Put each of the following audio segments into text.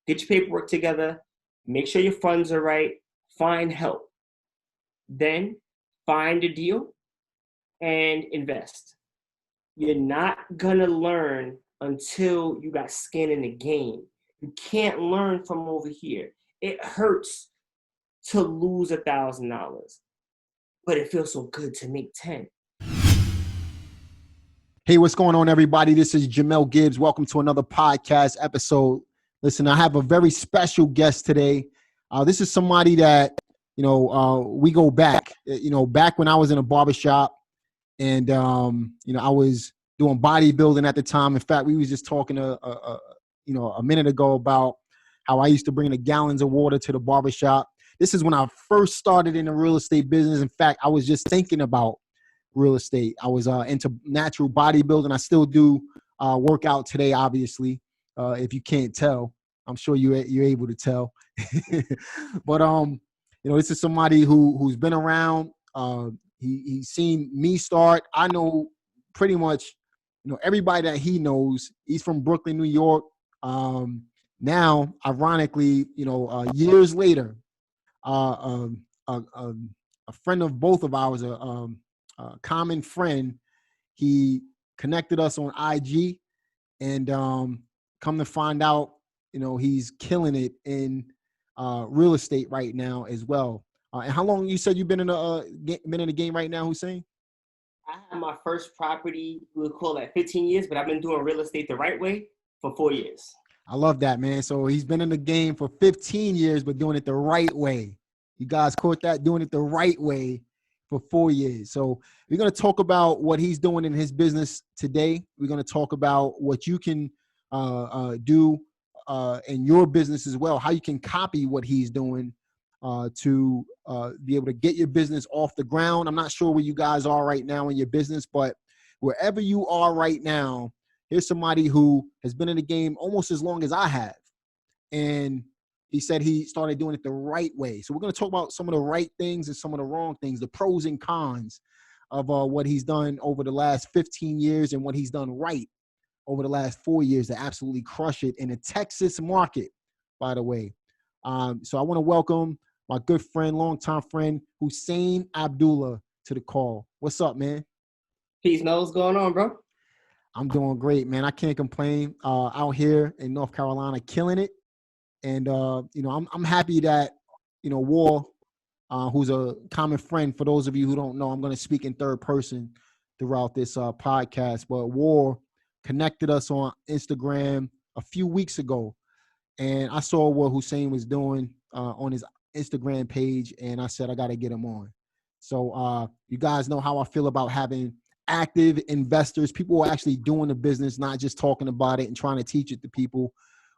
get your paperwork together, make sure your funds are right, find help. Then find a deal and invest. You're not gonna learn until you got skin in the game. You can't learn from over here. It hurts to lose $1,000, but it feels so good to make 10. Hey, what's going on, everybody? This is Jamel Gibbs. Welcome to another podcast episode. Listen, I have a very special guest today. This is somebody that, we go back, back when I was in a barbershop and, I was doing bodybuilding at the time. In fact, we was just talking, a minute ago about how I used to bring the gallons of water to the barbershop. This is when I first started in the real estate business. In fact, I was just thinking about real estate. I was into natural bodybuilding. I still do work out today, obviously. If you can't tell, I'm sure you're able to tell. But this is somebody who's been around. He's seen me start. I know pretty much everybody that he knows. He's from Brooklyn, New York. Now, ironically, years later, a friend of both of ours, a common friend, he connected us on IG, and come to find out, he's killing it in real estate right now as well. And how long you said you've been in the game right now, Hussein? I had my first property, we'll call that 15 years, but I've been doing real estate the right way for 4 years. I love that, man. So he's been in the game for 15 years, but doing it the right way. You guys caught that? Doing it the right way for 4 years. So we're going to talk about what he's doing in his business today. We're going to talk about what you can do in your business as well, how you can copy what he's doing to be able to get your business off the ground. I'm not sure where you guys are right now in your business, but wherever you are right now, here's somebody who has been in the game almost as long as I have. And he said he started doing it the right way. So we're going to talk about some of the right things and some of the wrong things, the pros and cons of what he's done over the last 15 years and what he's done right over the last 4 years to absolutely crush it in the Texas market, by the way. So I want to welcome my good friend, longtime friend, Hussein Abdullah, to the call. What's up, man? Peace, Mel. What's going on, bro? I'm doing great, man. I can't complain. Out here in North Carolina, killing it. And, I'm happy that, War, who's a common friend, for those of you who don't know, I'm going to speak in third person throughout this podcast, but War connected us on Instagram a few weeks ago. And I saw what Hussein was doing on his Instagram page, and I said, I got to get him on. So you guys know how I feel about having active investors, people who are actually doing the business, not just talking about it and trying to teach it to people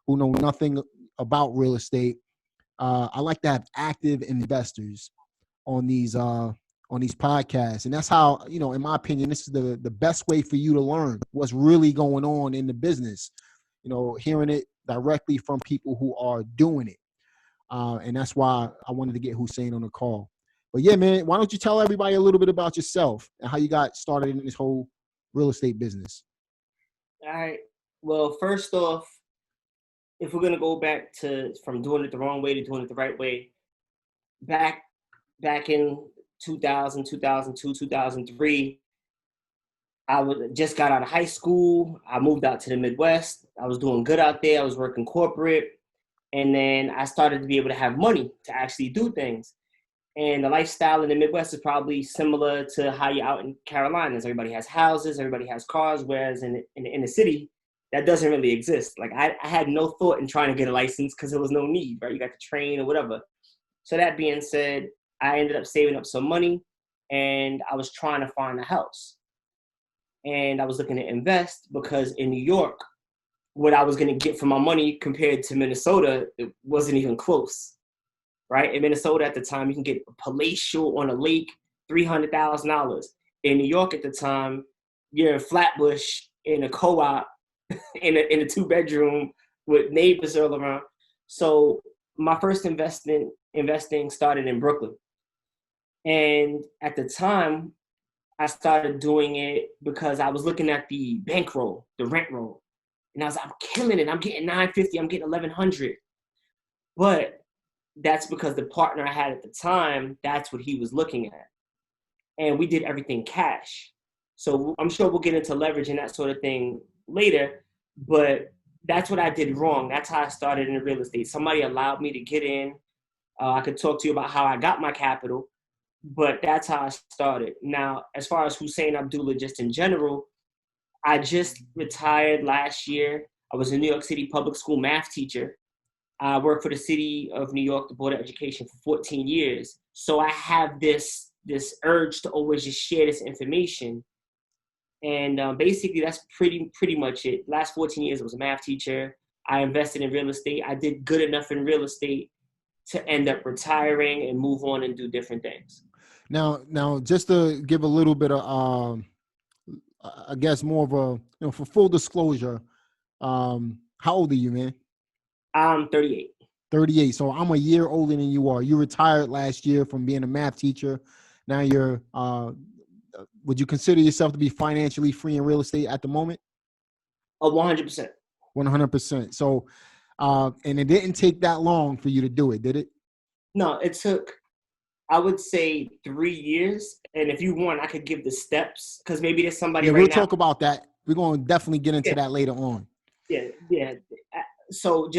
who know nothing about real estate. I like to have active investors on these podcasts. And that's how, in my opinion, this is the best way for you to learn what's really going on in the business, hearing it directly from people who are doing it. And that's why I wanted to get Hussein on the call. But yeah, man, why don't you tell everybody a little bit about yourself and how you got started in this whole real estate business? All right. Well, first off, if we're going to go back from doing it the wrong way to doing it the right way, back in 2000, 2002, 2003, just got out of high school. I moved out to the Midwest. I was doing good out there. I was working corporate. And then I started to be able to have money to actually do things. And the lifestyle in the Midwest is probably similar to how you're out in Carolinas. Everybody has houses, everybody has cars, whereas in the city, that doesn't really exist. Like I had no thought in trying to get a license because there was no need, right? You got to train or whatever. So that being said, I ended up saving up some money and I was trying to find a house. And I was looking to invest because in New York, what I was going to get for my money compared to Minnesota, it wasn't even close. Right? In Minnesota at the time, you can get a palatial on a lake, $300,000. In New York at the time, you're in Flatbush in a co-op in a 2-bedroom with neighbors all around. So my first investing started in Brooklyn. And at the time, I started doing it because I was looking at the bankroll, the rent roll. And I was like, I'm killing it. I'm getting $950. I'm getting $1,100. But that's because the partner I had at the time, that's what he was looking at. And we did everything cash. So I'm sure we'll get into leverage and that sort of thing later, but that's what I did wrong. That's how I started in real estate. Somebody allowed me to get in. I could talk to you about how I got my capital, but that's how I started. Now, as far as Hussain Abdullah, just in general, I just retired last year. I was a New York City public school math teacher. I worked for the city of New York, the Board of Education, for 14 years. So I have this urge to always just share this information. And basically, that's pretty much it. Last 14 years, I was a math teacher. I invested in real estate. I did good enough in real estate to end up retiring and move on and do different things. Now, just to give a little bit of, I guess more of a, for full disclosure, how old are you, man? I'm 38. 38. So I'm a year older than you are. You retired last year from being a math teacher. Now you're, would you consider yourself to be financially free in real estate at the moment? 100%. 100%. So, and it didn't take that long for you to do it, did it? No, it took, I would say, 3 years. And if you want, I could give the steps, because maybe there's somebody we'll talk about that. We're going to definitely get into that later on. Yeah. So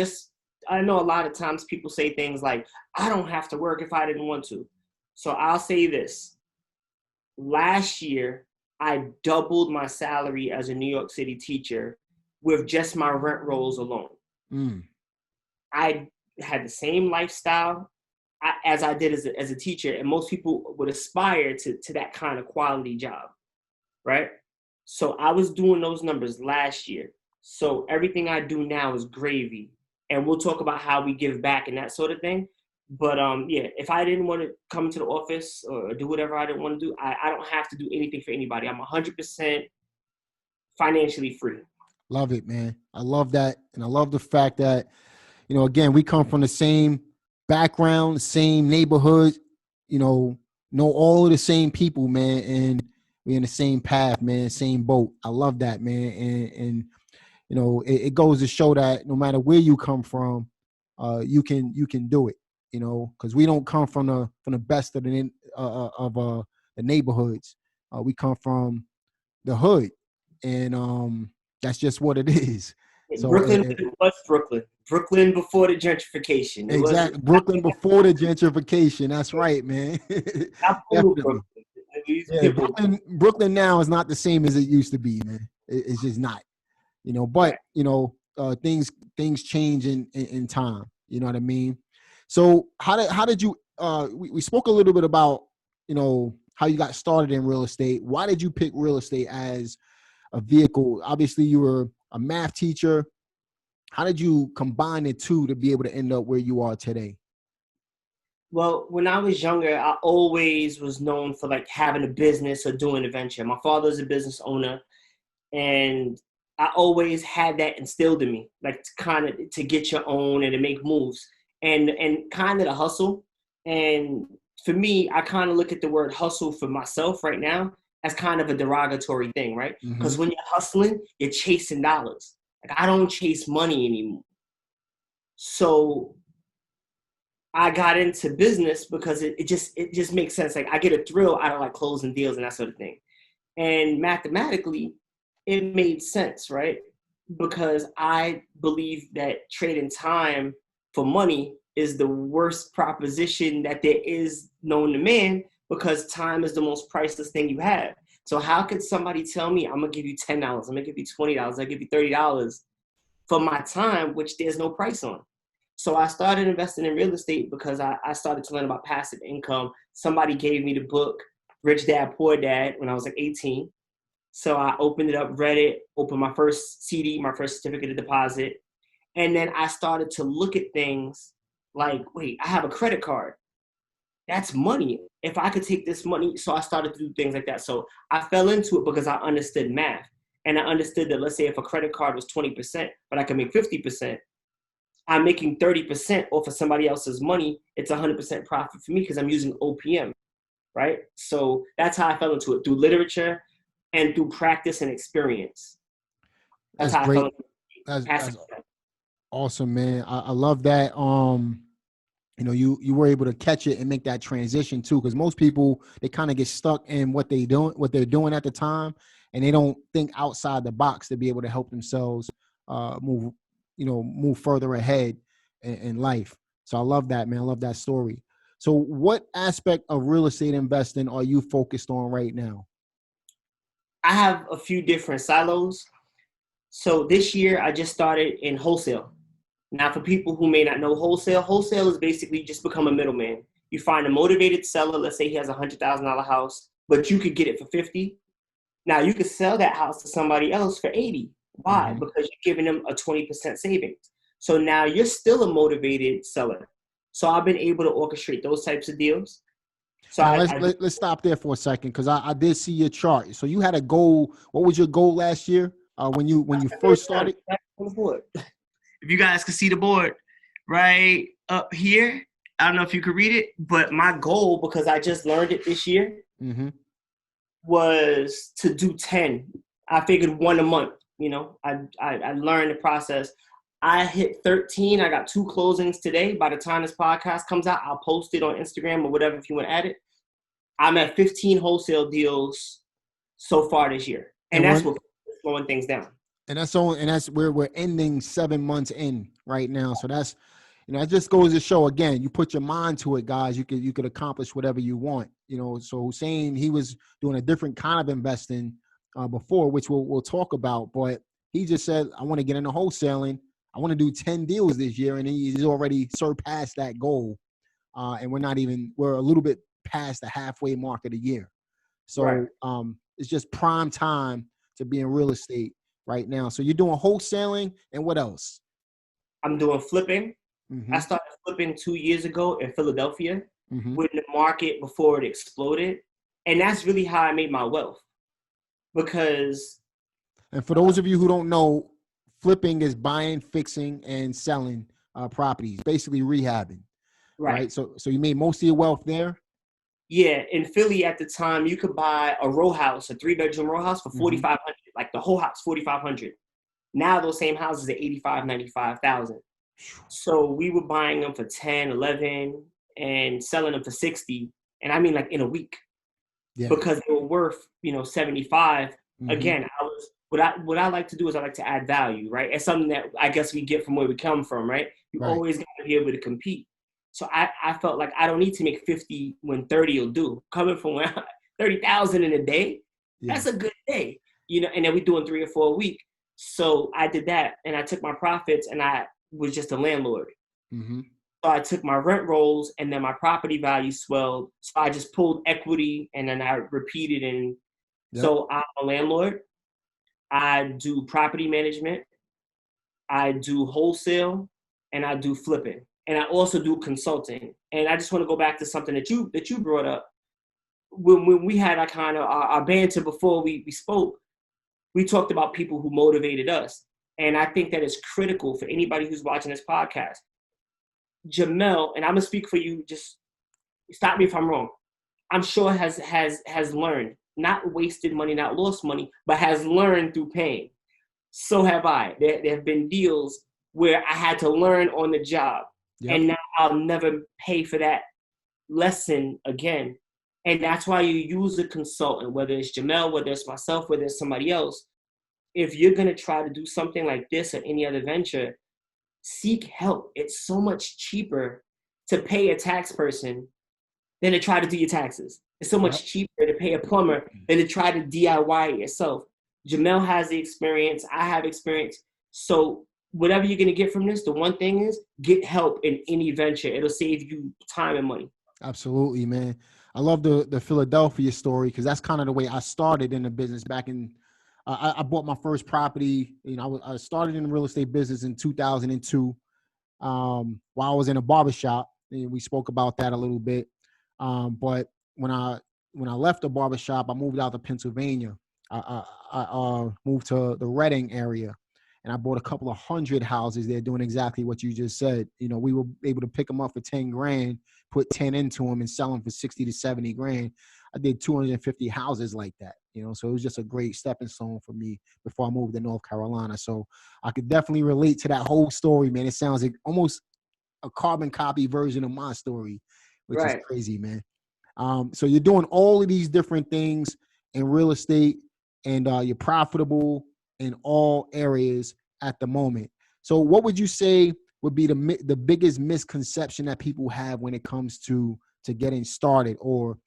I know a lot of times people say things like, I don't have to work if I didn't want to. So I'll say this. Last year, I doubled my salary as a New York City teacher with just my rent rolls alone. I had the same lifestyle as I did as a teacher, and most people would aspire to that kind of quality job, right? So I was doing those numbers last year. So everything I do now is gravy, and we'll talk about how we give back and that sort of thing. But if I didn't want to come to the office or do whatever I didn't want to do, I don't have to do anything for anybody. I'm 100% financially free. Love it, man. I love that. And I love the fact that, again, we come from the same background, same neighborhood, know all of the same people, man. And we're in the same path, man, same boat. I love that, man. And it goes to show that no matter where you come from, you can do it, because we don't come from the best of the neighborhoods. We come from the hood, and that's just what it is. So Brooklyn was Brooklyn. Brooklyn before the gentrification. Exactly. Brooklyn before the gentrification. That's right, man. Definitely. Yeah, Brooklyn now is not the same as it used to be, man. It's just not. But things change in time. You know what I mean? So how did you we spoke a little bit about how you got started in real estate. Why did you pick real estate as a vehicle? Obviously you were a math teacher. How did you combine the two to be able to end up where you are today? Well, when I was younger, I always was known for like having a business or doing a venture. My father's a business owner, and I always had that instilled in me, like to get your own and to make moves and kind of the hustle. And for me, I kind of look at the word hustle for myself right now as kind of a derogatory thing, right? Because when you're hustling, you're chasing dollars. Like I don't chase money anymore. So I got into business because it just makes sense. Like I get a thrill out of like closing deals and that sort of thing. And mathematically, it made sense, right? Because I believe that trading time for money is the worst proposition that there is known to man, because time is the most priceless thing you have. So how could somebody tell me I'm gonna give you $10, I'm gonna give you $20, I'll give you $30 for my time, which there's no price on? So I started investing in real estate because I started to learn about passive income. Somebody gave me the book Rich Dad Poor Dad when I was like 18. So I opened it up, read it, opened my first CD, my first certificate of deposit. And then I started to look at things like, wait, I have a credit card. That's money. If I could take this money. So I started to do things like that. So I fell into it because I understood math. And I understood that, let's say if a credit card was 20%, but I can make 50%, I'm making 30% off of somebody else's money. It's 100% profit for me because I'm using OPM, right? So that's how I fell into it, through literature and through practice and experience. That's great. That's awesome, man. I love that. you were able to catch it and make that transition too. Because most people, they kind of get stuck in what they're doing at the time, and they don't think outside the box to be able to help themselves move further ahead in life. So I love that, man. I love that story. So what aspect of real estate investing are you focused on right now? I have a few different silos. So this year I just started in wholesale. Now, for people who may not know wholesale is basically just become a middleman. You find a motivated seller, let's say he has a $100,000 house, but you could get it for 50. Now you could sell that house to somebody else for 80. Why? Mm-hmm. Because you're giving them a 20% savings. So now you're still a motivated seller. So I've been able to orchestrate those types of deals. So Now let's stop there for a second, because I did see your chart. So you had a goal. What was your goal last year when you first started? If you guys can see the board right up here, I don't know if you could read it, but my goal, because I just learned it this year, Mm-hmm. was to do 10. I figured one a month. I learned the process. I hit 13. I got 2 closings today. By the time this podcast comes out, I'll post it on Instagram or whatever if you want to add it. I'm at 15 wholesale deals so far this year. And that's what's slowing things down. And that's where we're ending 7 months in right now. So that's, it just goes to show, again, you put your mind to it, guys, you could accomplish whatever you want. So Hussein, he was doing a different kind of investing before, which we'll talk about, but he just said, I want to get into wholesaling. I want to do 10 deals this year. And he's already surpassed that goal. And we're a little bit past the halfway mark of the year. So Right. It's just prime time to be in real estate right now. So you're doing wholesaling, and what else? I'm doing flipping. Mm-hmm. I started flipping 2 years ago in Philadelphia, Mm-hmm. with the market before it exploded. And that's really how I made my wealth. Because And for those of you who don't know, flipping is buying, fixing, and selling properties, basically rehabbing. Right. So you made most of your wealth there. Yeah, in Philly at the time, you could buy a row house, a 3-bedroom row house for $4,500, like the whole house, $4,500. Now those same houses are $85,000, $95,000. So we were buying them for 10, 11, and selling them for 60. And I mean, like in a week, because they were worth, 75. Mm-hmm. Again, what I like to do is I like to add value, right? It's something that I guess we get from where we come from, right? You always got to be able to compete. So I felt like I don't need to make 50 when 30 will do. Coming from 30,000 in a day, that's a good day, and then we're doing 3 or 4 a week. So I did that, and I took my profits, and I was just a landlord. Mm-hmm. So I took my rent rolls, and then my property value swelled. So I just pulled equity, and then I repeated. And so I'm a landlord. I do property management. I do wholesale, and I do flipping. And I also do consulting. And I just want to go back to something that you brought up. When we had our banter before we spoke, we talked about people who motivated us. And I think that is critical for anybody who's watching this podcast. Jamel, and I'm gonna speak for you, just stop me if I'm wrong. I'm sure has learned, not wasted money, not lost money, but has learned through pain. So have I. There have been deals where I had to learn on the job. And now I'll never pay for that lesson again. And that's why you use a consultant, whether it's Jamel, whether it's myself, whether it's somebody else. If you're going to try to do something like this or any other venture, seek help. It's so much cheaper to pay a tax person than to try to do your taxes. It's so much cheaper to pay a plumber than to try to DIY it yourself. Jamel has the experience. I have experience. So whatever you're going to get from this, the one thing is get help in any venture. It'll save you time and money. Absolutely, man. I love the Philadelphia story, because that's kind of the way I started in the business back in, I bought my first property. I started in the real estate business in 2002 while I was in a barbershop. And we spoke about that a little bit. But when I left the barbershop, I moved out to Pennsylvania. I moved to the Reading area, and I bought a couple of 100 houses there doing exactly what you just said. We were able to pick them up for 10 grand, put 10 into them, and sell them for 60 to 70 grand. I did 250 houses like that, so it was just a great stepping stone for me before I moved to North Carolina. So I could definitely relate to that whole story, man. It sounds like almost a carbon copy version of my story, which is Right. crazy, man. So you're doing all of these different things in real estate, and you're profitable in all areas at the moment. So what would you say would be the biggest misconception that people have when it comes to getting started, or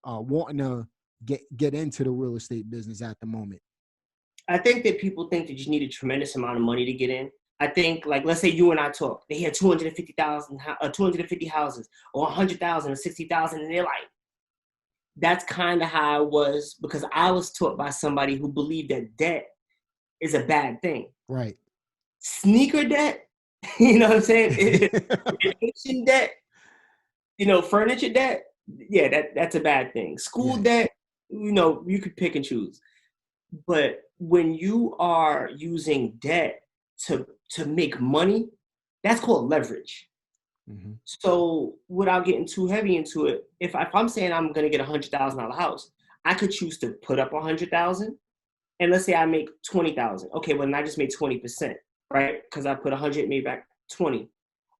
wanting to get into the real estate business at the moment? I think that people think that you need a tremendous amount of money to get in. I think, like, let's say you and I talk, they hear 250 houses, or 100,000 or 60,000, and they're like, that's kind of how I was, because I was taught by somebody who believed that debt is a bad thing. Right. Sneaker debt, you know what I'm saying? Vacation debt, furniture debt, yeah, that's a bad thing. School debt, you could pick and choose. But when you are using debt to make money, that's called leverage. Mm-hmm. So without getting too heavy into it, if I'm saying I'm going to get $100,000 house, I could choose to put up $100,000, and let's say I make $20,000. Okay, well, then I just made 20%, right? Because I put 100, made back 20.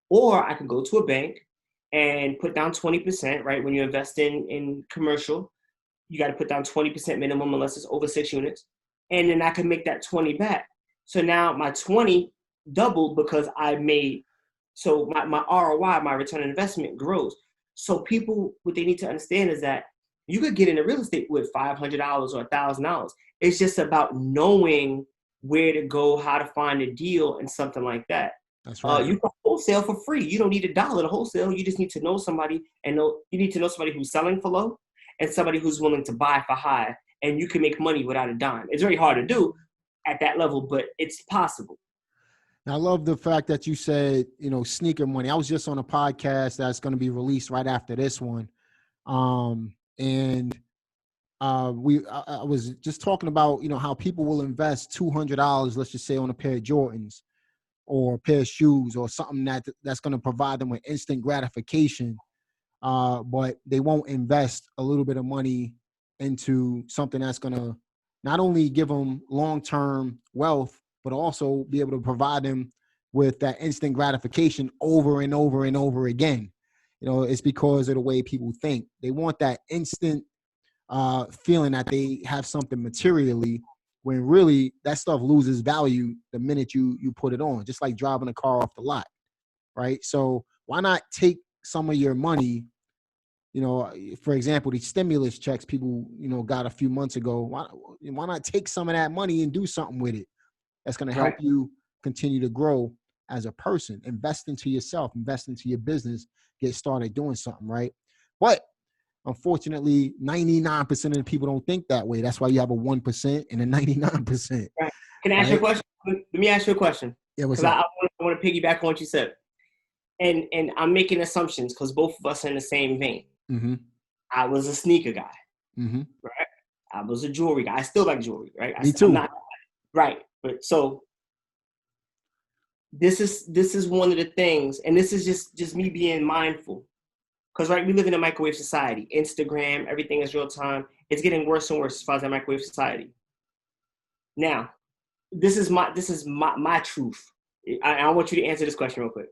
Or I could go to a bank and put down 20%, right? When you invest in commercial, you got to put down 20% minimum unless it's over 6 units. And then I can make that 20 back. So now my 20 doubled because I made, so my ROI, my return on investment grows. So people, what they need to understand is that you could get into real estate with $500 or $1,000. It's just about knowing where to go, how to find a deal, and something like that. That's right. You can wholesale for free. You don't need $1 to wholesale. You just need to know somebody, and you need to know somebody who's selling for low and somebody who's willing to buy for high, and you can make money without a dime. It's very hard to do at that level, but it's possible. Now, I love the fact that you said, sneaker money. I was just on a podcast that's going to be released right after this one. And I was just talking about, how people will invest $200, let's just say, on a pair of Jordans or a pair of shoes or something that's going to provide them with instant gratification. But they won't invest a little bit of money into something that's going to not only give them long-term wealth, but also be able to provide them with that instant gratification over and over and over again. It's because of the way people think. They want that instant feeling that they have something materially, when really that stuff loses value the minute you put it on, just like driving a car off the lot, right? So why not take some of your money, for example, the stimulus checks people, got a few months ago. Why not take some of that money and do something with it that's going to help you continue to grow as a person? Invest into yourself, invest into your business, get started doing something, right? But unfortunately, 99% of the people don't think that way. That's why you have a 1% and a 99%. Right. Can I ask you a question? Let me ask you a question. Yeah, what's up? I want to piggyback on what you said. And I'm making assumptions because both of us are in the same vein. Mm-hmm. I was a sneaker guy, mm-hmm. right? I was a jewelry guy. I still like jewelry, right? Me too. Right. But so this is one of the things, and this is just me being mindful. Because, right, we live in a microwave society. Instagram, everything is real time. It's getting worse and worse as far as that microwave society. Now, this is my truth. I want you to answer this question real quick.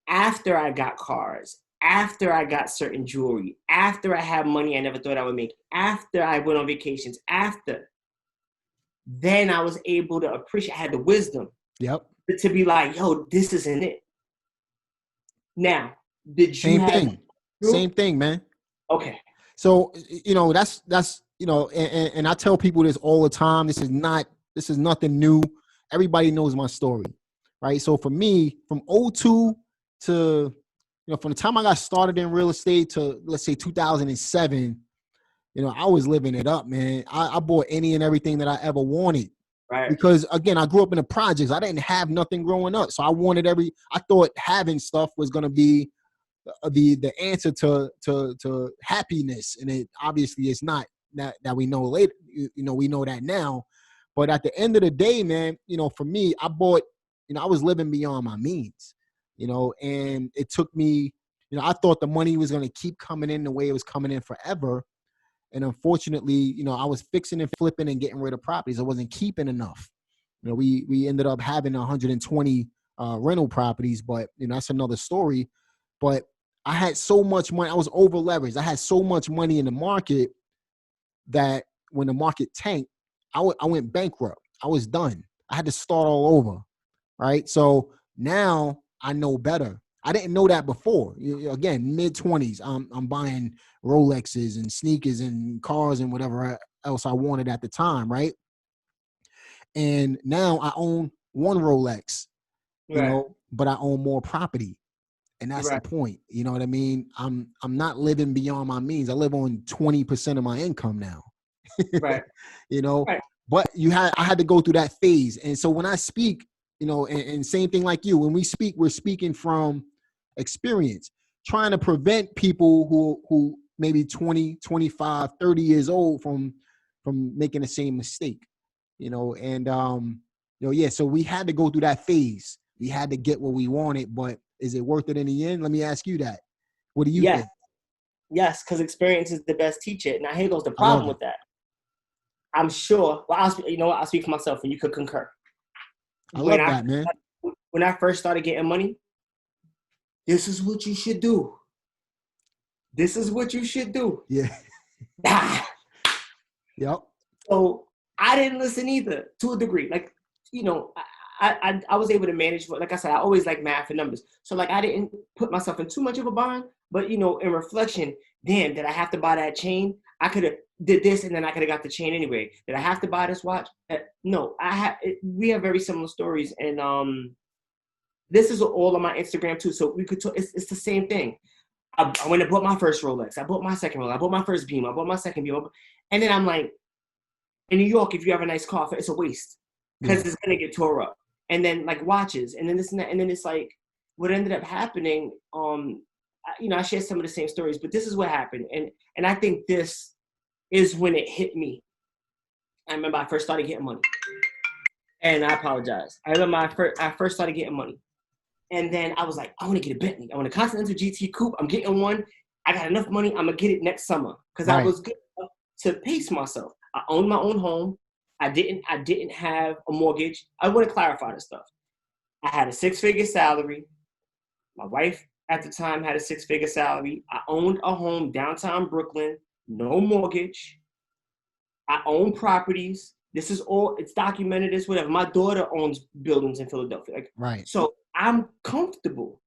After I got cars, after I got certain jewelry, after I had money I never thought I would make, after I went on vacations, then I was able to appreciate, I had the wisdom to be like, yo, this isn't it. Now, did you Same thing, man. Okay. So, that's, and I tell people this all the time. This is nothing new. Everybody knows my story, right? So for me, from 2002 to, from the time I got started in real estate to, let's say, 2007, I was living it up, man. I bought any and everything that I ever wanted. Right. Because again, I grew up in the projects. I didn't have nothing growing up. So I thought having stuff was going to be the answer to happiness. And it obviously is not that we know later, we know that now. But at the end of the day, man, for me, I bought, I was living beyond my means, and it took me, I thought the money was going to keep coming in the way it was coming in forever. And unfortunately, I was fixing and flipping and getting rid of properties. I wasn't keeping enough. We ended up having 120 rental properties, but that's another story. But I had so much money. I was over leveraged. I had so much money in the market that when the market tanked, I went bankrupt. I was done. I had to start all over. Right. So now I know better. I didn't know that before. Again, mid-20s, I'm buying Rolexes and sneakers and cars and whatever else I wanted at the time. Right. And now I own one Rolex, Right. but I own more property. And that's the Right. point. You know what I mean? I'm not living beyond my means. I live on 20% of my income now. Right. Right. But I had to go through that phase. And so when I speak, and same thing like you, when we speak, we're speaking from experience, trying to prevent people who maybe 20, 25, 30 years old from making the same mistake, yeah, so we had to go through that phase. We had to get what we wanted, but is it worth it in the end? Let me ask you that. What do you Yes. think? Yes, because experience is the best teacher. Now here goes the I love problem it. with that. I'm sure. Well, I'll speak for myself, and you could concur. I love that, man. When I first started getting money, this is what you should do. This is what you should do. Yeah. Yep. So I didn't listen either, to a degree. Like, I was able to manage. Like I said, I always like math and numbers. So like I didn't put myself in too much of a bind. But in reflection, damn, did I have to buy that chain? I could have did this, and then I could have got the chain anyway. Did I have to buy this watch? No, we have very similar stories, and this is all on my Instagram too. So we could talk. It's the same thing. I went and bought my first Rolex. I bought my second Rolex. I bought my first Beam. I bought my second Beam. And then I'm like, in New York, if you have a nice car, it's a waste because it's gonna get tore up. And then like watches, and then this and that, and then it's like what ended up happening. I share some of the same stories, but this is what happened, and I think this is when it hit me. I remember I first started getting money, and I apologize. I remember I first started getting money, and then I was like, I want to get a Bentley. I want a Continental GT Coupe. I'm getting one. I got enough money. I'm gonna get it next summer because I was good enough to pace myself. I owned my own home. I didn't have a mortgage. I want to clarify this stuff. I had a 6-figure salary. My wife at the time had a 6-figure salary. I owned a home downtown Brooklyn, no mortgage. I own properties. This is all, it's documented, this, whatever. My daughter owns buildings in Philadelphia. So I'm comfortable.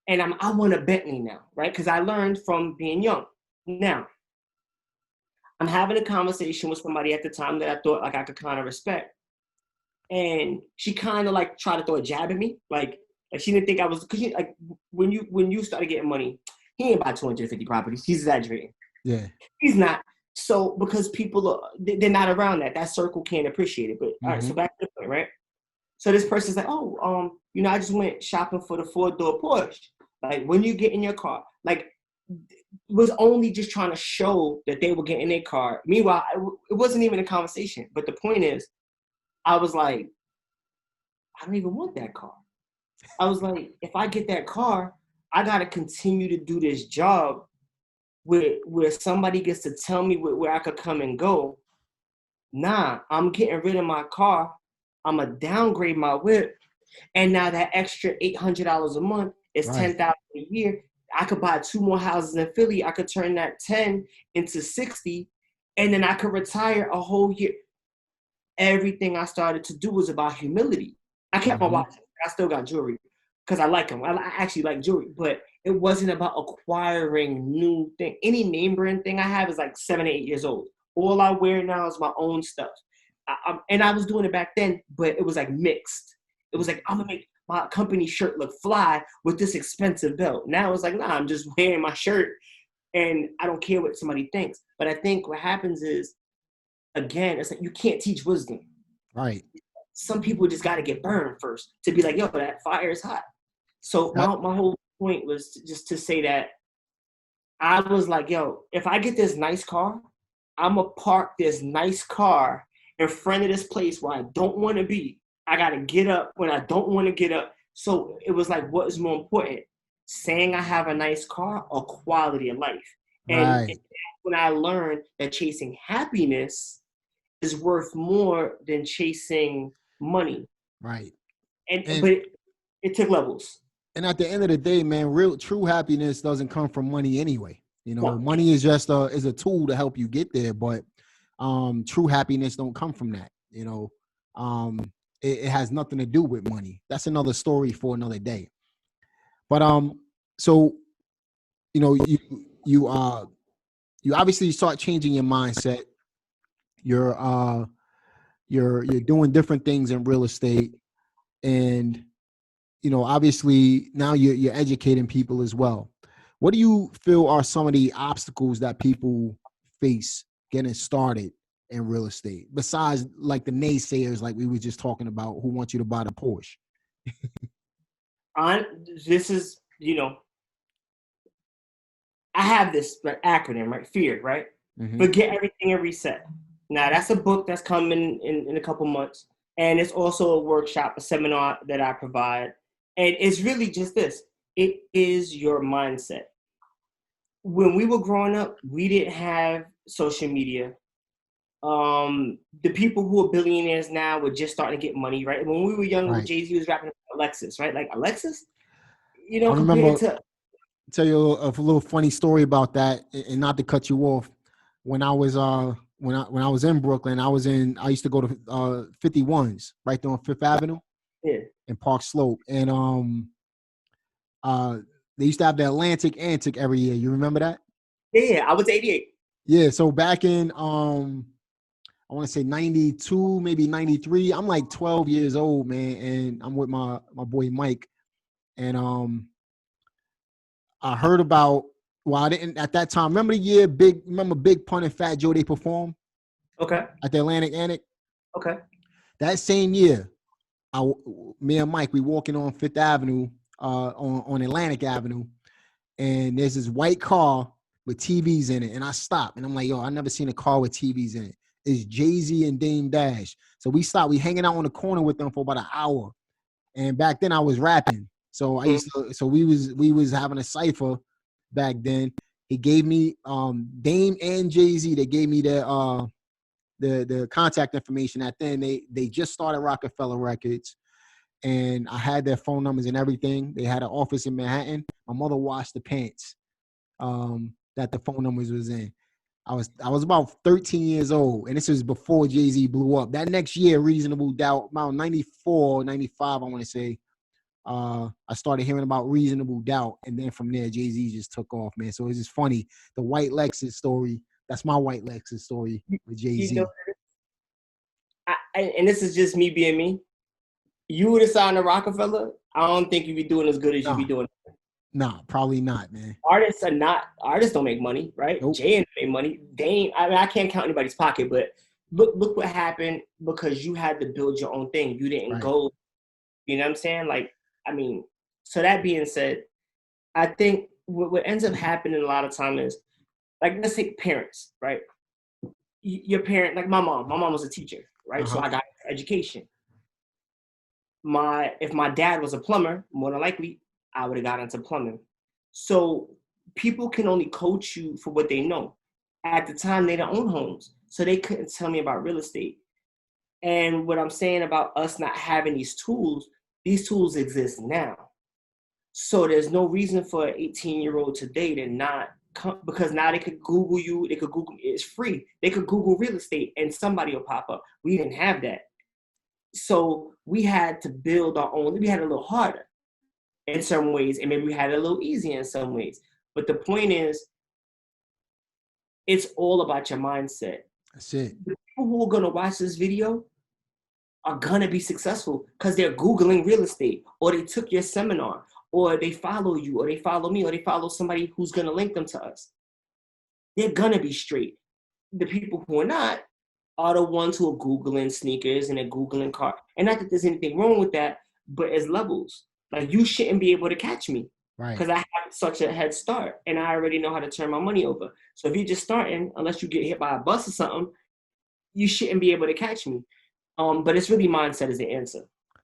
And I want a Bentley now, right? Because I learned from being young. Now, I'm having a conversation with somebody at the time that I thought like I could kind of respect. And she kind of like tried to throw a jab at me. Like she didn't think I was, because like when you started getting money, he ain't buy 250 properties. He's exaggerating. Yeah. He's not. So because people they're not around that circle can't appreciate it. But all right, so back to the point, right? So this person's like, I just went shopping for the 4-door Porsche. Like when you get in your car, like was only just trying to show that they were getting their car. Meanwhile, it wasn't even a conversation. But the point is, I was like, I don't even want that car. I was like, if I get that car, I got to continue to do this job where somebody gets to tell me where I could come and go. Nah, I'm getting rid of my car. I'm going to downgrade my whip. And now that extra $800 a month is $10,000 a year. I could buy 2 more houses in Philly. I could turn that 10 into 60, and then I could retire a whole year. Everything I started to do was about humility. I kept my watch. I still got jewelry because I like them. I actually like jewelry, but it wasn't about acquiring new thing. Any name brand thing I have is like 7 or 8 years old. All I wear now is my own stuff. And I was doing it back then, but it was like mixed. It was like, I'm going to make my company shirt look fly with this expensive belt. Now it's like, nah, I'm just wearing my shirt and I don't care what somebody thinks. But I think what happens is, again, it's like you can't teach wisdom. Right. Some people just got to get burned first to be like, yo, that fire is hot. So my whole point was just to say that I was like, yo, if I get this nice car, I'm going to park this nice car in front of this place where I don't want to be. I got to get up when I don't want to get up. So it was like, what is more important? Saying I have a nice car or quality of life? And when I learned that chasing happiness is worth more than chasing money. Right. But It took levels. And at the end of the day, man, true happiness doesn't come from money anyway. You know, No. money is just a tool to help you get there, but true happiness don't come from that. You know, it has nothing to do with money. That's another story for another day. But so you know, you obviously start changing your mindset. You're doing different things in real estate, and you know, obviously now you're educating people as well. What do you feel are some of the obstacles that people face getting started in real estate, besides like the naysayers, like we were just talking about, who want you to buy the Porsche? This is, you know, I have this acronym, right? FEAR, right? Mm-hmm. Forget everything and reset. Now, that's a book that's coming in a couple months. And it's also a workshop, a seminar that I provide. And it's really just this. It is your mindset. When we were growing up, we didn't have social media. The people who are billionaires now were just starting to get money, right? When we were younger, Right. Jay-Z was rapping Alexis, right? Like Alexis, you I know, remember, compared to... tell you a little funny story about that, and not to cut you off. When I was when I was in Brooklyn, I used to go to 51s right there on Fifth Avenue, Yeah. in Park Slope, and they used to have the Atlantic Antic every year. You remember that? Yeah, I was 88. Yeah. So back in I want to say 92, maybe 93. I'm like 12 years old, man, and I'm with my boy Mike, and I heard about. Well, I didn't at that time. Remember the year Big Pun and Fat Joe, they performed Okay. at the Atlantic Antic? Okay. That same year, me and Mike, we walking on Fifth Avenue, on Atlantic Avenue, and there's this white car with TVs in it, and I stopped, and I'm like, yo, I never seen a car with TVs in it. It's Jay-Z and Dame Dash. So we stopped. We hanging out on the corner with them for about an hour, and back then I was rapping. So we was having a cipher back then. He gave me Dame and Jay-Z. They gave me the contact information. At then they just started Rockefeller Records, and I had their phone numbers and everything. They had an office in Manhattan. My mother washed the pants that the phone numbers was in. I was about 13 years old, and this was before Jay-Z blew up. That next year, Reasonable Doubt, about 94, 95, I want to say, I started hearing about Reasonable Doubt, and then from there, Jay-Z just took off, man. So it's just funny. The white Lexus story, that's my white Lexus story with Jay-Z. You know, and this is just me being me. You would have signed to Rockefeller, I don't think you'd be doing as good as you be doing. Nah, probably not, man. Artists don't make money, right? Nope. Jay didn't make money. Dame, I mean, I can't count anybody's pocket, but look what happened because you had to build your own thing. You didn't go, you know what I'm saying? Like, I mean, so that being said, I think what ends up happening a lot of time is, like, let's say parents, right? Your parent, like my mom was a teacher, right? So I got education. If my dad was a plumber, more than likely, I would have got into plumbing. So people can only coach you for what they know. At the time, they didn't own homes, so they couldn't tell me about real estate. And what I'm saying about us not having these tools exist now. So there's no reason for an 18-year-old today to not come, because now they could Google you. They could Google, it's free. They could Google real estate and somebody will pop up. We didn't have that. So we had to build our own. We had it a little harder in some ways, and maybe we had it a little easier in some ways. But the point is, it's all about your mindset. That's it. The people who are going to watch this video are going to be successful because they're Googling real estate, or they took your seminar, or they follow you, or they follow me, or they follow somebody who's going to link them to us. They're going to be straight. The people who are not are the ones who are Googling sneakers and they're Googling car. And not that there's anything wrong with that, but as levels. Like, you shouldn't be able to catch me because I have such a head start and I already know how to turn my money over. So if you're just starting, unless you get hit by a bus or something, you shouldn't be able to catch me. But it's really mindset is the answer.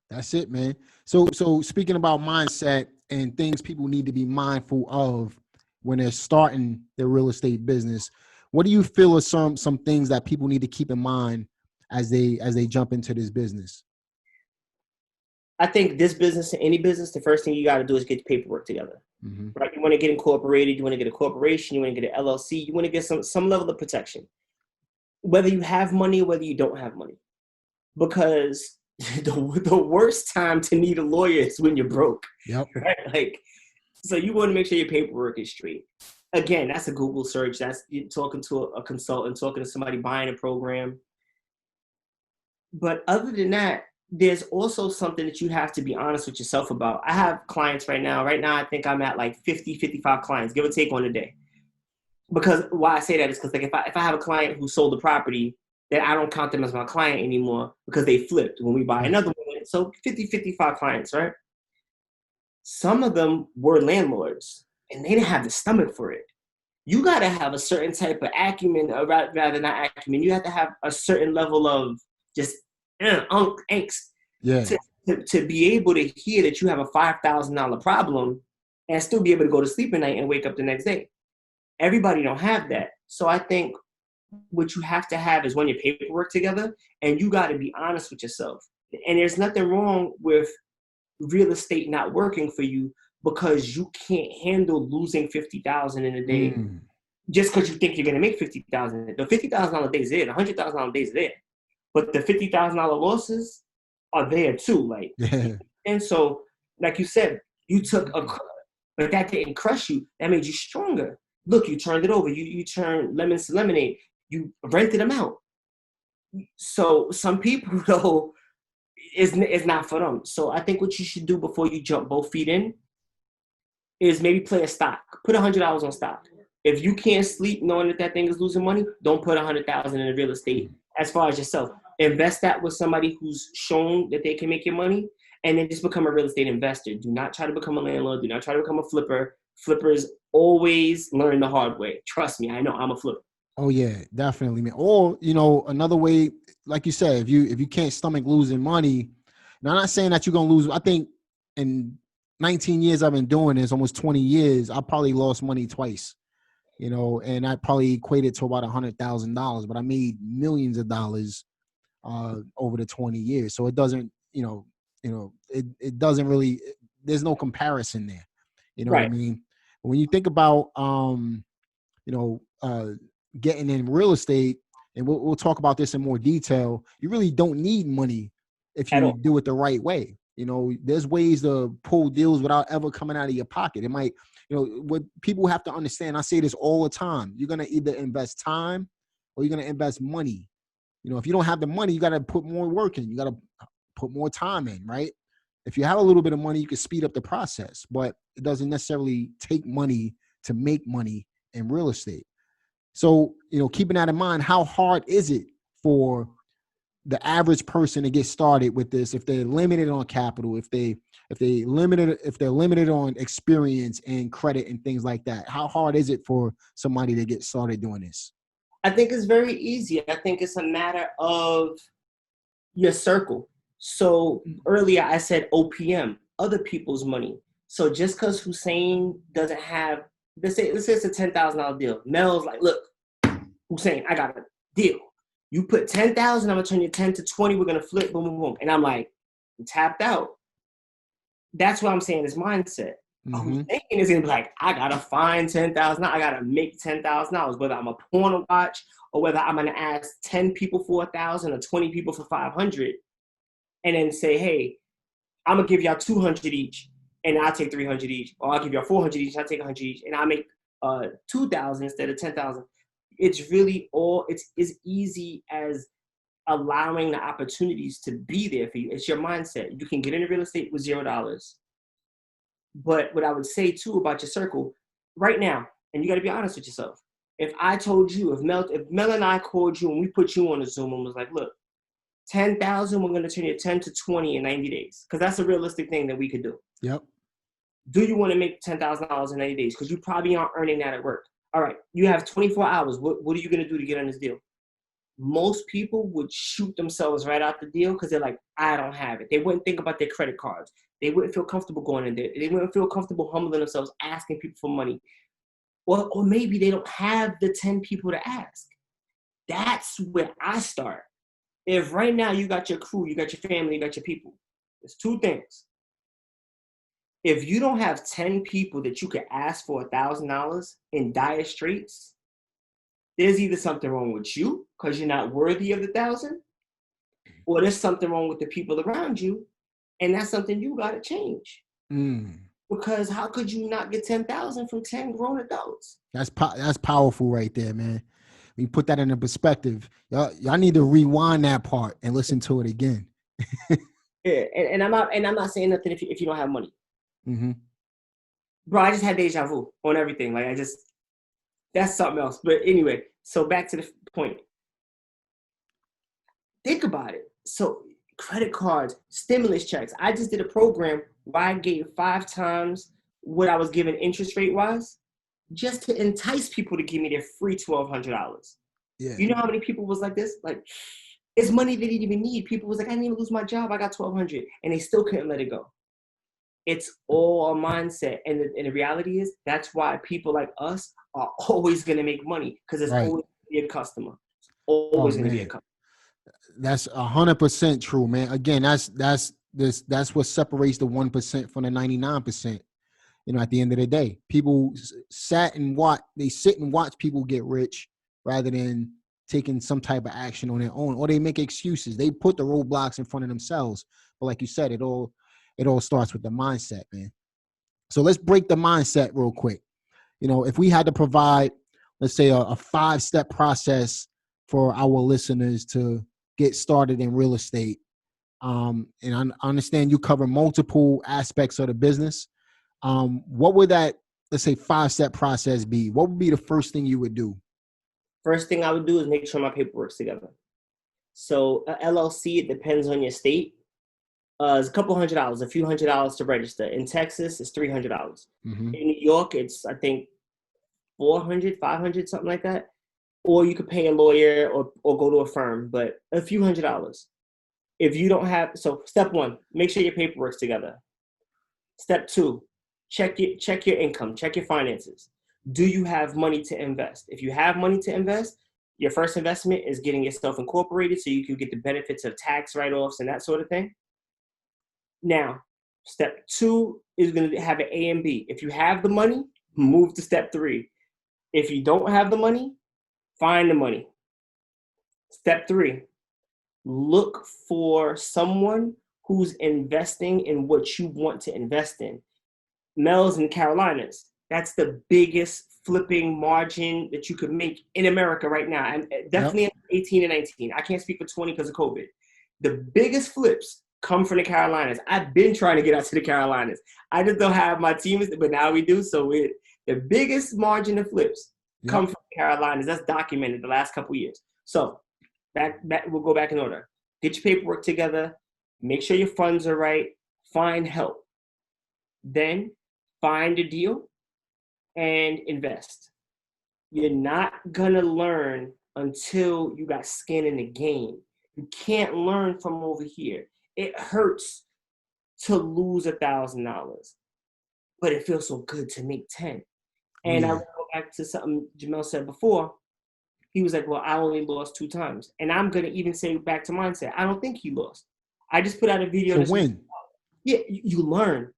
That's it, man. So speaking about mindset and things people need to be mindful of when they're starting their real estate business, what do you feel are some things that people need to keep in mind as they jump into this business? I think this business, any business, the first thing you got to do is get the paperwork together. Mm-hmm. Right? You want to get incorporated. You want to get a corporation. You want to get an LLC. You want to get some level of protection, whether you have money or whether you don't have money. Because the worst time to need a lawyer is when you're broke. Yep. Right? Like, so you want to make sure your paperwork is straight. Again, that's a Google search. That's you talking to a consultant, talking to somebody buying a program. But other than that, there's also something that you have to be honest with yourself about. I have clients right now. Right now, I think I'm at like 50, 55 clients, give or take on a day. Because why I say that is because like if I have a client who sold the property, then I don't count them as my client anymore because they flipped when we buy another one. So 50, 55 clients, right? Some of them were landlords and they didn't have the stomach for it. You got to have a certain type of acumen, or rather not acumen. You have to have a certain level of just angst to be able to hear that you have a $5,000 problem and still be able to go to sleep at night and wake up the next day. Everybody don't have that. So I think what you have to have is, one, your paperwork together, and you got to be honest with yourself. And there's nothing wrong with real estate not working for you because you can't handle losing $50,000 in a day just because you think you're going to make $50,000. The $50,000 days there, the $100,000 days there. But the $50,000 losses are there too. Like, and so, like you said, you took a, but that didn't crush you. That made you stronger. Look, you turned it over. You turned lemons to lemonade. You rented them out. So some people though, is not for them. So I think what you should do before you jump both feet in is maybe play a stock. Put $100 on stock. If you can't sleep knowing that thing is losing money, don't put $100,000 in real estate. As far as yourself, invest that with somebody who's shown that they can make your money, and then just become a real estate investor. Do not try to become a landlord. Do not try to become a flipper. Flippers always learn the hard way. Trust me, I know, I'm a flipper. Oh yeah, definitely, man. Or, you know, another way, like you said, if you can't stomach losing money, now I'm not saying that you're gonna lose. I think in 19 years I've been doing this, almost 20 years, I probably lost money twice. You know, and that probably equated to about $100,000, but I made millions of dollars over the 20 years. So it doesn't, it doesn't really, there's no comparison there. You know what I mean? When you think about, getting in real estate, and we'll talk about this in more detail, you really don't need money if you do it the right way. You know, there's ways to pull deals without ever coming out of your pocket. It might, what people have to understand, I say this all the time, you're going to either invest time or you're going to invest money. You know, if you don't have the money, you got to put more work in. You got to put more time in, right? If you have a little bit of money, you can speed up the process, but it doesn't necessarily take money to make money in real estate. So, keeping that in mind, how hard is it for the average person to get started with this if they're limited on capital, if they're limited on experience and credit and things like that? How hard is it for somebody to get started doing this? I think it's very easy. I think it's a matter of your circle. So earlier I said OPM, other people's money. So just because Hussein doesn't have, let's say it's a $10,000 deal. Mel's like, look, Hussein, I got a deal. You put 10,000, I'm gonna turn your 10 to 20. We're gonna flip, boom, boom, boom. And I'm like, I'm tapped out. That's what I'm saying is mindset. Hussein is gonna be like, I gotta find 10,000. I gotta make $10,000. Whether I'm a porn watch or whether I'm gonna ask 10 people for 1,000 or 20 people for 500, and then say, hey, I'm gonna give y'all 200 each, and I'll take 300 each, or I'll give y'all 400 each, I'll take 100 each, and I'll make 2,000 instead of 10,000. It's really it's as easy as allowing the opportunities to be there for you. It's your mindset. You can get into real estate with $0. But what I would say too about your circle right now, and you got to be honest with yourself. If I told you, if Mel and I called you and we put you on a Zoom and was like, look, 10,000, we're going to turn your 10 to 20 in 90 days. Because that's a realistic thing that we could do. Yep. Do you want to make $10,000 in 90 days? Because you probably aren't earning that at work. All right, you have 24 hours. What are you going to do to get on this deal? Most people would shoot themselves right out the deal because they're like, I don't have it. They wouldn't think about their credit cards. They wouldn't feel comfortable going in there. They wouldn't feel comfortable humbling themselves, asking people for money. Or maybe they don't have the 10 people to ask. That's where I start. If right now you got your crew, you got your family, you got your people, There's two things. If you don't have 10 people that you could ask for $1,000 in dire straits, there's either something wrong with you because you're not worthy of the 1,000, or there's something wrong with the people around you, and that's something you got to change. Because how could you not get 10,000 from 10 grown adults? That's powerful right there, man. When you put that into perspective, y'all need to rewind that part and listen to it again. Yeah, and I'm not saying nothing if you don't have money. Bro, I just had deja vu on everything. Like that's something else. But anyway, so back to the point. Think about it. So credit cards, stimulus checks. I just did a program where I gave 5 times what I was given interest rate wise, just to entice people to give me their free $1,200. Yeah. You know how many people was like this? Like, it's money they didn't even need. People was like, I didn't even lose my job. I got $1,200, and they still couldn't let it go. It's all a mindset, and the reality is that's why people like us are always gonna make money, because it's always gonna be a customer. It's always gonna be a customer. That's 100% true, man. Again, that's what separates the 1% from the 99%. You know, at the end of the day, people sit and watch people get rich rather than taking some type of action on their own, or they make excuses. They put the roadblocks in front of themselves. But like you said, it all starts with the mindset, man. So let's break the mindset real quick. You know, if we had to provide, let's say, a 5-step process for our listeners to get started in real estate, and I understand you cover multiple aspects of the business. What would that, let's say, 5-step process be? What would be the first thing you would do? First thing I would do is make sure my paperwork's together. So a LLC, it depends on your state. It's a couple $100, a few $100 to register. In Texas, it's $300. In New York, it's, I think, $400, $500, something like that. Or you could pay a lawyer or go to a firm, but a few $100. If you don't have, so step 1, make sure your paperwork's together. Step 2, check your income, check your finances. Do you have money to invest? If you have money to invest, your first investment is getting yourself incorporated so you can get the benefits of tax write-offs and that sort of thing. Now, step 2 is going to have an A and B. If you have the money, move to step 3. If you don't have the money, find the money. Step 3, look for someone who's investing in what you want to invest in. Mel's in Carolinas. That's the biggest flipping margin that you could make in America right now. And definitely in 18 and 19. I can't speak for 20 because of COVID. The biggest flips come from the Carolinas. I've been trying to get out to the Carolinas. I just don't have my team, but now we do. So the biggest margin of flips come from the Carolinas. That's documented the last couple of years. So back, we'll go back in order. Get your paperwork together. Make sure your funds are right. Find help. Then find a deal and invest. You're not going to learn until you got skin in the game. You can't learn from over here. It hurts to lose $1,000, but it feels so good to make 10. And I will go back to something Jamel said before. He was like, well, I only lost 2 times. And I'm going to even say back to mindset, I don't think he lost. I just put out a video. So win. Yeah, you learn.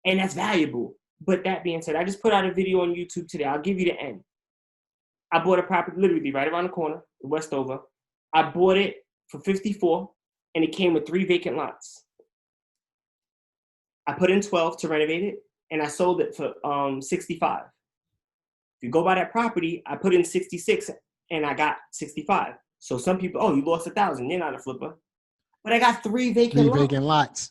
And that's valuable. But that being said, I just put out a video on YouTube today. I'll give you the end. I bought a property literally right around the corner, in Westover. I bought it for $54,000, and it came with 3 vacant lots. I put in $12,000 to renovate it, and I sold it for $65,000. If you go by that property, I put in $66,000, and I got $65,000. So some people, oh, you lost $1,000. You're not a flipper. But I got 3 vacant lots.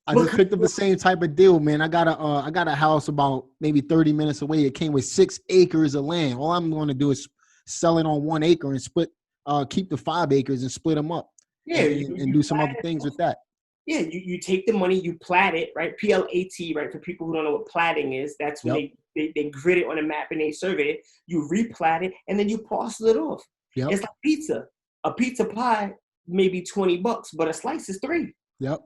I just picked up the same type of deal, man. I got a house about maybe 30 minutes away. It came with 6 acres of land. All I'm going to do is sell it on 1 acre and split, keep the 5 acres and split them up. Yeah, and do some other things with that. Yeah, you take the money, you plat it, right? PLAT, right? For people who don't know what platting is, that's when they grid it on a map and they survey it. You replat it and then you parcel it off. Yep. It's like pizza. A pizza pie may be $20, but a slice is $3. Yep.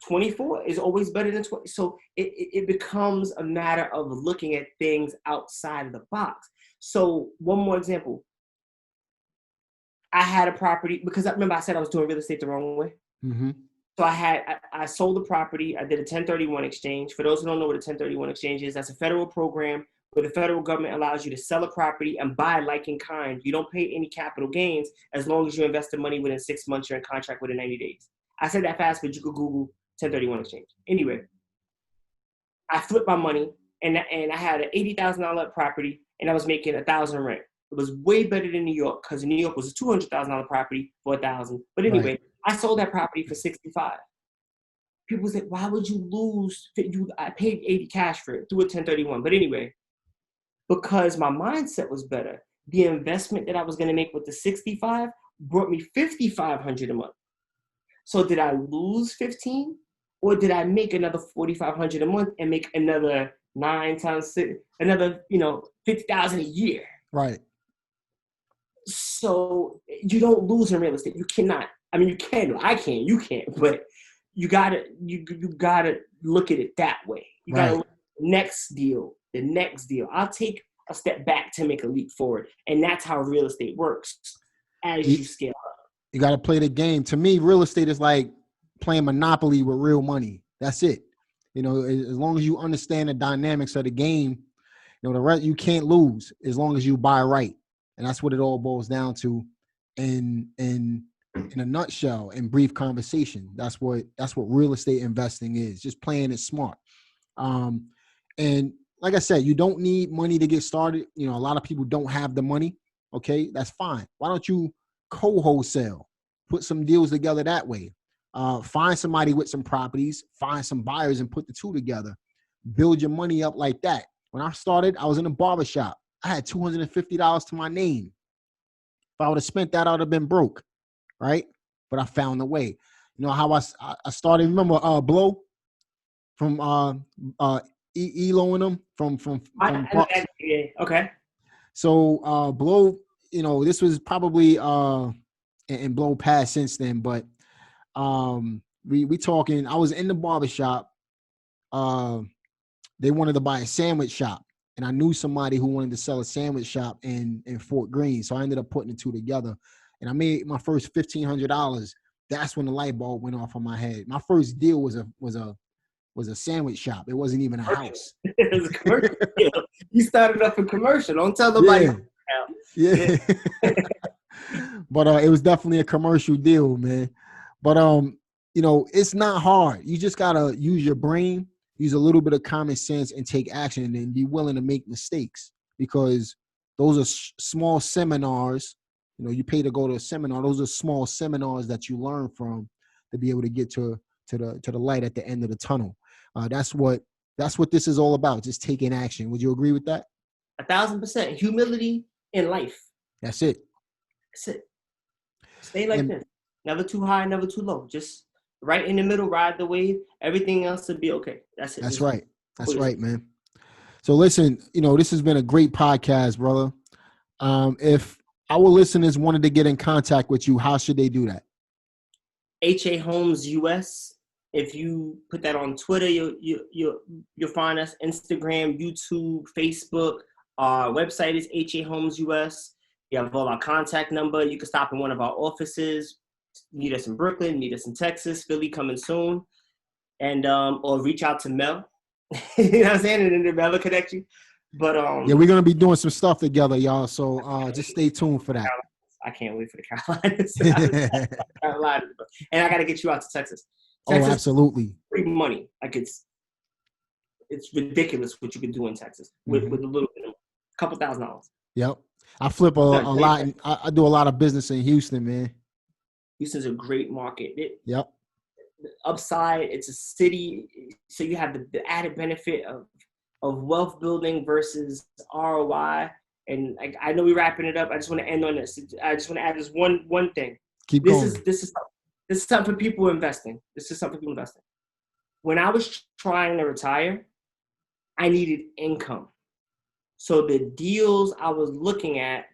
24 is always better than 20. So it becomes a matter of looking at things outside of the box. So one more example. I had a property, because I remember I said I was doing real estate the wrong way. So I sold the property. I did a 1031 exchange. For those who don't know what a 1031 exchange is, that's a federal program where the federal government allows you to sell a property and buy like in kind. You don't pay any capital gains as long as you invest the money within 6 months. You're in contract within 90 days. I said that fast, but you could Google 1031 exchange. Anyway, I flipped my money and I had an $80,000 property and I was making $1,000 rent. It was way better than New York because New York was a $200,000 property for $1,000. But anyway, right. I sold that property for $65,000. People said, why would you lose? I paid $80,000 cash for it through a 1031. But anyway, because my mindset was better, the investment that I was going to make with the $65,000 brought me $5,500 a month. So did I lose 15, or did I make another $4,500 a month and make another 9 times 6, another $50,000 a year? Right. So you don't lose in real estate. You cannot. I mean, you can. I can. You can't. But you gotta look at it that way. You gotta look at the next deal. The next deal. I'll take a step back to make a leap forward, and that's how real estate works. As you scale up, you gotta play the game. To me, real estate is like playing Monopoly with real money. That's it. As long as you understand the dynamics of the game, the rest you can't lose as long as you buy right. And that's what it all boils down to in a nutshell, in brief conversation. That's what real estate investing is, just playing it smart. And like I said, you don't need money to get started. A lot of people don't have the money. Okay, that's fine. Why don't you co-wholesale, put some deals together that way? Find somebody with some properties, find some buyers and put the two together. Build your money up like that. When I started, I was in a barbershop. I had $250 to my name. If I would have spent that, I would have been broke, right? But I found a way. How I started. Remember Blow from Elo and them from okay. So Blow, this was probably and Blow passed since then, but we talking. I was in the barbershop. They wanted to buy a sandwich shop. And I knew somebody who wanted to sell a sandwich shop in Fort Greene. So I ended up putting the two together. And I made my first $1,500. That's when the light bulb went off on my head. My first deal was a sandwich shop. It wasn't even a house. It was a commercial deal. You started off a commercial. Don't tell nobody. Yeah. But it was definitely a commercial deal, man. But it's not hard. You just gotta use your brain. Use a little bit of common sense and take action, and be willing to make mistakes, because those are small seminars. You pay to go to a seminar. Those are small seminars that you learn from to be able to get to the light at the end of the tunnel. That's what this is all about. Just taking action. Would you agree with that? 1,000%. Humility in life. That's it. That's it. Stay like this. Never too high, never too low. Just right in the middle, ride the wave. Everything else will be okay. That's it. That's right. That's right, man. So listen, this has been a great podcast, brother. If our listeners wanted to get in contact with you, how should they do that? HAHomesUS. If you put that on Twitter, you'll find us. Instagram, YouTube, Facebook. Our website is HAHomesUS. You have all our contact number. You can stop in one of our offices. Meet us in Brooklyn, meet us in Texas, Philly coming soon. And or reach out to Mel. You know what I'm saying? And then Mel will connect you. But yeah, we're gonna be doing some stuff together, y'all. So just stay tuned for that. I can't wait for the Carolinas. And I gotta get you out to Texas. Texas, oh, absolutely. Free money. Like it's ridiculous what you can do in Texas with a little bit of a couple $1,000. Yep. I flip a lot. I do a lot of business in Houston, man. Houston's a great market. Yep. The upside, it's a city, so you have the added benefit of wealth building versus ROI. And I know we're wrapping it up. I just want to end on this. I just want to add this one thing. Keep going. This is something for people investing. This is something for people investing. When I was trying to retire, I needed income. So the deals I was looking at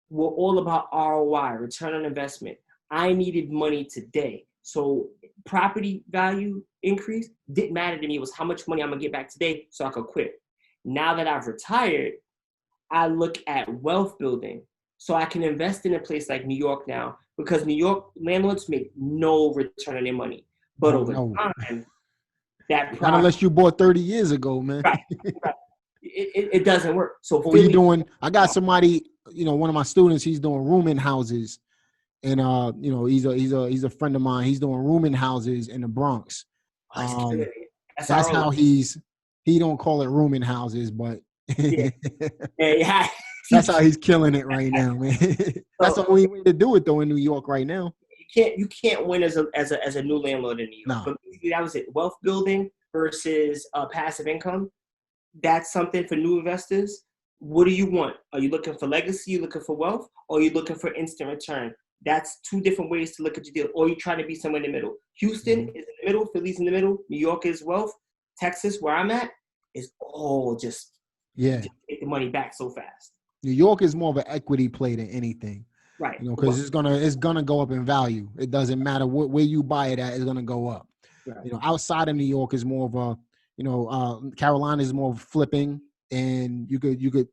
were all about ROI, return on investment. I needed money today. So property value increase didn't matter to me. It was how much money I'm gonna get back today so I could quit. Now that I've retired, I look at wealth building. So I can invest in a place like New York now, because New York landlords make no return on their money. But Oh over no. time, that Not product, unless you bought 30 years ago, man. right, right, it doesn't work. So What were you Philly, doing? I got somebody, one of my students, he's doing rooming houses. And he's a friend of mine. He's doing rooming houses in the Bronx. he's killing it. That's SRO, how he don't call it rooming houses, but yeah, yeah. that's how he's killing it right now, man. That's the So only way to do it though in New York right now. you can't win as a new landlord in New York. Nah. But basically that was it. Wealth building versus passive income. That's something for new investors. What do you want? Are you looking for legacy? You looking for wealth? Or are you looking for instant return? That's two different ways to look at your deal. Or you trying to be somewhere in the middle. Houston is in the middle. Philly's in the middle. New York is wealth. Texas, where I'm at, is all just take the money back so fast. New York is more of an equity play than anything. Right. Because it's gonna go up in value. It doesn't matter where you buy it at, it's gonna go up. Right. Outside of New York is more of a, Carolina is more flipping, and you could,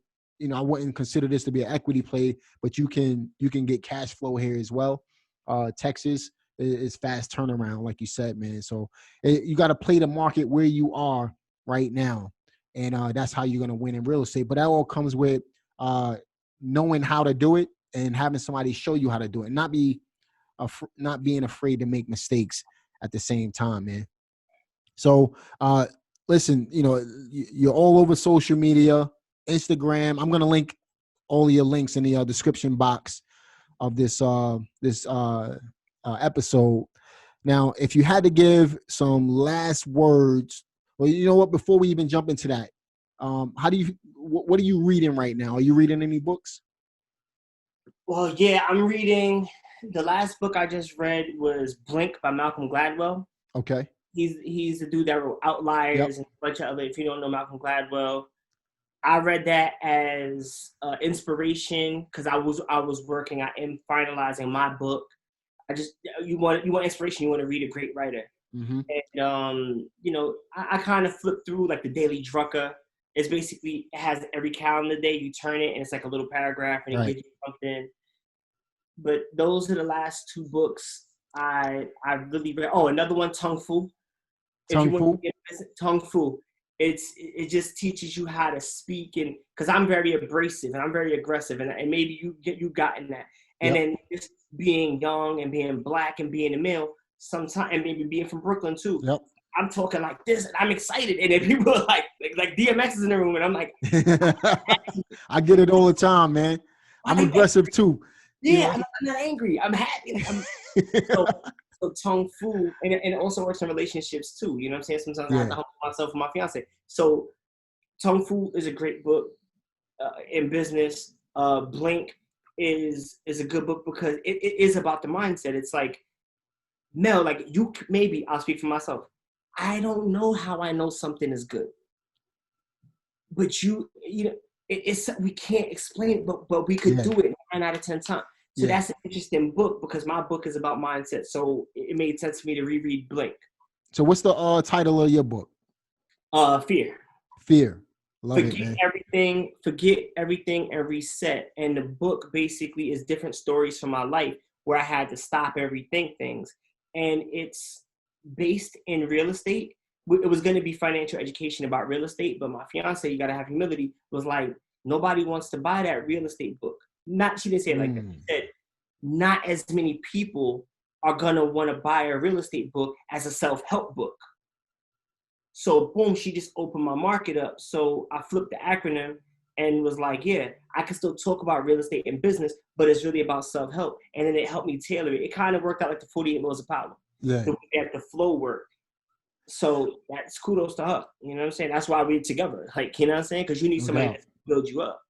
I wouldn't consider this to be an equity play, but you can get cash flow here as well. Texas is fast turnaround, like you said, man. So you got to play the market where you are right now, and that's how you're gonna win in real estate. But that all comes with knowing how to do it and having somebody show you how to do it, not being afraid to make mistakes at the same time, man. So listen, you're all over social media, Instagram. I'm going to link all of your links in the description box of this episode. Now, if you had to give some last words, well, you know what, before we even jump into that, what are you reading right now? Are you reading any books? Well, yeah, I'm reading. The last book I just read was Blink by Malcolm Gladwell. Okay. He's the dude that wrote Outliers and a bunch of other. If you don't know Malcolm Gladwell, I read that as inspiration because I was working. I am finalizing my book. You want inspiration. You want to read a great writer. Mm-hmm. And I kind of flip through like the Daily Drucker. It's basically, it has every calendar day you turn it and it's like a little paragraph and it gives you something. But those are the last two books I really read. Oh, another one, Tung Fu. Tung Fu. It just teaches you how to speak, and because I'm very abrasive and I'm very aggressive, and maybe you gotten that. And then just being young and being black and being a male, sometimes, and maybe being from Brooklyn too. Yep. I'm talking like this and I'm excited, and then people are like DMX is in the room, and I'm like, I get it all the time, man. I'm aggressive too. Yeah, I'm not angry. I'm happy. So Tung Fu, and it also works in relationships too. You know what I'm saying? Sometimes I have to humble myself and my fiance. So Tung Fu is a great book in business. Blink is a good book because it is about the mindset. It's like, Mel, like maybe I'll speak for myself. I don't know how I know something is good, but we can't explain it, but we could do it 9 out of 10 times. So that's an interesting book because my book is about mindset. So it made sense for me to reread Blink. So what's the title of your book? F.E.A.R. F.E.A.R. Love it, man. Forget everything and reset. And the book basically is different stories from my life where I had to stop and rethink things. And it's based in real estate. It was going to be financial education about real estate, but my fiance, you got to have humility, was like, nobody wants to buy that real estate book. She didn't say it like that. She said, not as many people are going to want to buy a real estate book as a self-help book. So boom, she just opened my market up. So I flipped the acronym and was like, yeah, I can still talk about real estate and business, but it's really about self-help. And then it helped me tailor it. It kind of worked out like the 48 Laws of Power. Yeah. The way that the flow worked. So that's kudos to her. You know what I'm saying? That's why we're together. Like, you know what I'm saying? Because you need somebody to build you up.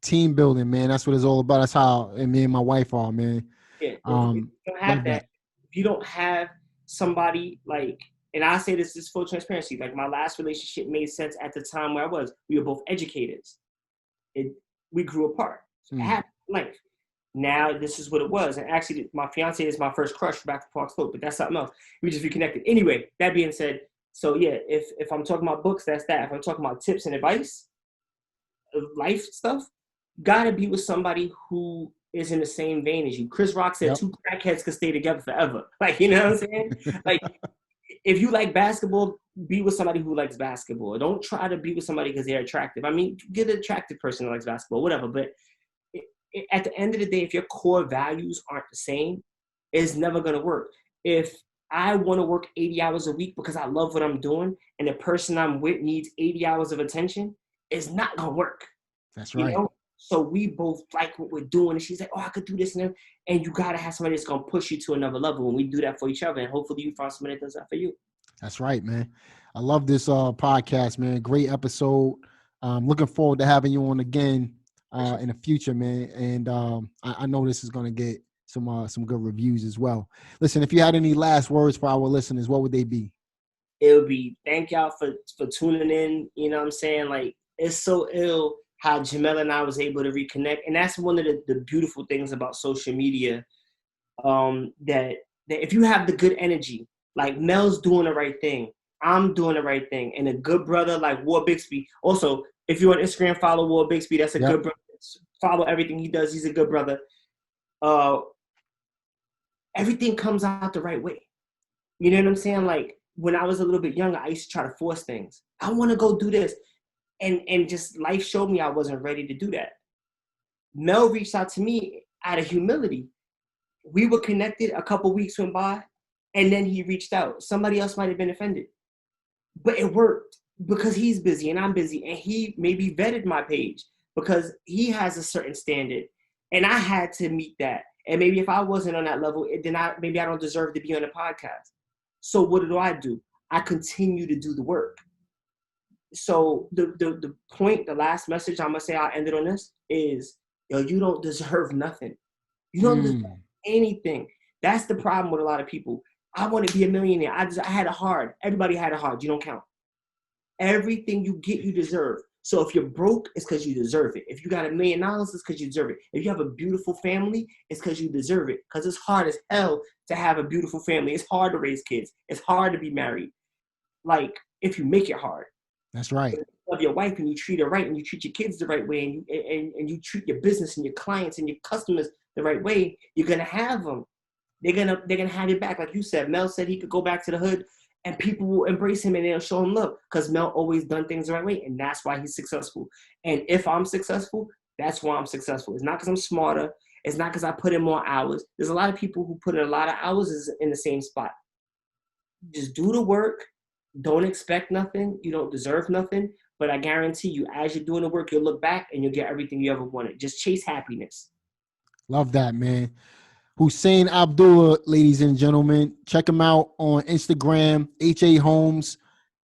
Team building, man. That's what it's all about. That's how me and my wife are, man. Yeah. If you don't have that, if you don't have somebody like, and I say this is full transparency, like my last relationship made sense at the time where we were both educators. We grew apart. It happened life. Now this is what it was. And actually my fiance is my first crush back to Park Slope, but that's something else. We just reconnected. Anyway, that being said, so yeah, if I'm talking about books, that's that. If I'm talking about tips and advice, life stuff, gotta be with somebody who is in the same vein as you. Chris Rock said 2 crackheads could stay together forever. Like, you know what I'm saying? Like, if you like basketball, be with somebody who likes basketball. Don't try to be with somebody because they're attractive. I mean, get an attractive person who likes basketball, whatever. But at the end of the day, if your core values aren't the same, it's never going to work. If I want to work 80 hours a week because I love what I'm doing, and the person I'm with needs 80 hours of attention, it's not going to work. That's right. You know? So we both like what we're doing. And she's like, oh, I could do this. And you got to have somebody that's going to push you to another level. And we do that for each other. And hopefully you find somebody that does that for you. That's right, man. I love this podcast, man. Great episode. Looking forward to having you on again in the future, man. And I know this is going to get some good reviews as well. Listen, if you had any last words for our listeners, what would they be? It would be thank y'all for tuning in. You know what I'm saying? Like, it's so ill how Jamel and I was able to reconnect. And that's one of the beautiful things about social media, that if you have the good energy, like Mel's doing the right thing, I'm doing the right thing, and a good brother like War Bixby. Also, if you're on Instagram, follow War Bixby. That's a good brother. Follow everything he does. He's a good brother. Everything comes out the right way. You know what I'm saying? Like, when I was a little bit younger, I used to try to force things. I want to go do this. And just life showed me I wasn't ready to do that. Mel reached out to me out of humility. We were connected, a couple weeks went by, and then he reached out. Somebody else might have been offended. But it worked because he's busy and I'm busy. And he maybe vetted my page because he has a certain standard. And I had to meet that. And maybe if I wasn't on that level, then maybe I don't deserve to be on a podcast. So what do? I continue to do the work. So the point, the last message I'm going to say, I'll end it on this, is, yo, you don't deserve nothing. You don't deserve anything. That's the problem with a lot of people. I want to be a millionaire. I had it hard. Everybody had it hard. You don't count. Everything you get, you deserve. So if you're broke, it's because you deserve it. If you got $1 million, it's because you deserve it. If you have a beautiful family, it's because you deserve it. Because it's hard as hell to have a beautiful family. It's hard to raise kids. It's hard to be married. Like, if you make it hard. That's right. If you love your wife and you treat her right and you treat your kids the right way and you treat your business and your clients and your customers the right way, you're going to have them. They're gonna have your back. Like you said, Mel said he could go back to the hood and people will embrace him and they'll show him love because Mel always done things the right way, and that's why he's successful. And if I'm successful, that's why I'm successful. It's not because I'm smarter. It's not because I put in more hours. There's a lot of people who put in a lot of hours in the same spot. Just do the work. Don't expect nothing. You don't deserve nothing. But I guarantee you, as you're doing the work, you'll look back and you'll get everything you ever wanted. Just chase happiness. Love that, man. Hussain Abdullah, ladies and gentlemen. Check him out on Instagram, HAHomes,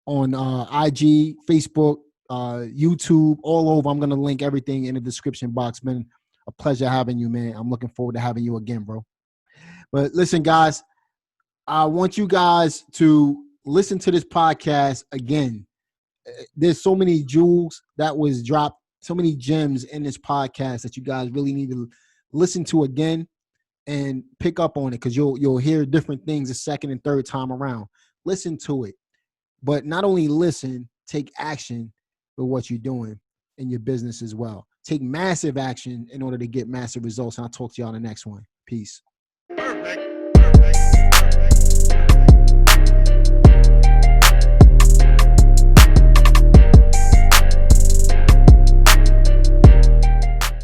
on IG, Facebook, YouTube, all over. I'm going to link everything in the description box. Been a pleasure having you, man. I'm looking forward to having you again, bro. But listen, guys, I want you guys to listen to this podcast again. There's so many jewels that was dropped, so many gems in this podcast that you guys really need to listen to again and pick up on it, because you'll hear different things the second and third time around. Listen to it. But not only listen, take action with what you're doing in your business as well. Take massive action in order to get massive results. And I'll talk to you on the next one. Peace.